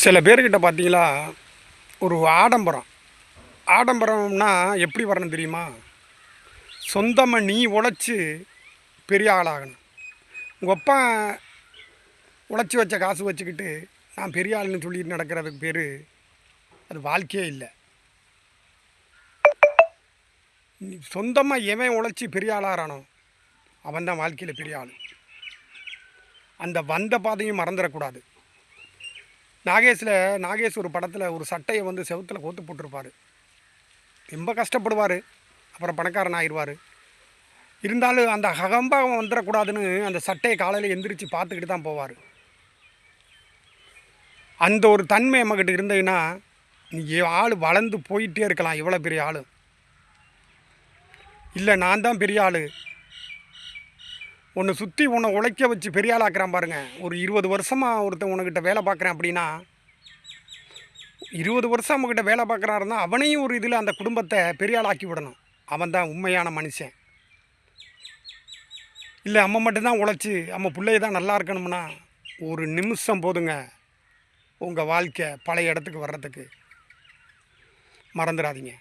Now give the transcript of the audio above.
சில பேர்கிட்ட பார்த்தீங்களா, ஒரு ஆடம்பரம். ஆடம்பரம்னா எப்படி வரணும் தெரியுமா? சொந்தமா நீ உழைச்சு பெரிய ஆளாகணும். உங்க அப்பன் உழைச்சி வச்ச காசு வச்சுக்கிட்டு, நான் பெரிய ஆளுன்னு சொல்லிட்டு நடக்கிறதுக்கு பேரு, அது வாழ்க்கையே இல்ல. நீ சொந்தமா எவன் உழைச்சி பெரிய ஆளாகிறானோ, அவன் தான் வாழ்க்கையில பெரிய ஆளு. அந்த வந்த பாதையும் மறந்துடக்கூடாது. நாகேஷ் ஒரு படத்தில் ஒரு சட்டையை வந்து செவுத்துல கோத்து போட்டிருப்பாரு. ரொம்ப கஷ்டப்படுவார். அப்புறம் பணக்காரன் ஆயிடுவார். இருந்தாலும் அந்த அகம்பாவம் வந்துடக்கூடாதுன்னு அந்த சட்டையை காலையில் எந்திரிச்சு பார்த்துக்கிட்டு தான் போவார். அந்த ஒரு தன்மை நம்மக்கிட்ட இருந்ததுன்னா, நீ ஆள் வளர்ந்து போயிட்டே இருக்கலாம். இவ்வளோ பெரிய ஆள் இல்லை, நான் தான் பெரிய ஆள். உன்னை சுற்றி உன்னை உழைக்க வச்சு பெரிய ஆளாக்குறான் பாருங்க. ஒரு 20 வருஷமாக ஒருத்தன் உனக்கிட்ட வேலை பார்க்குறேன் அப்படின்னா, 20 வருஷம் நம்மக்கிட்ட வேலை பார்க்குறாருன்னா அவனையும் ஒரு இதில் அந்த குடும்பத்தை பெரிய ஆளாக்கி விடணும். அவன் தான் உண்மையான மனுஷன். இல்லை அம்மா மட்டும்தான் உழைச்சி நம்ம பிள்ளைய தான் நல்லா இருக்கணும்னா, ஒரு நிமிஷம் போதுங்க உங்கள் வாழ்க்கை பழைய இடத்துக்கு வர்றதுக்கு. மறந்துடாதீங்க.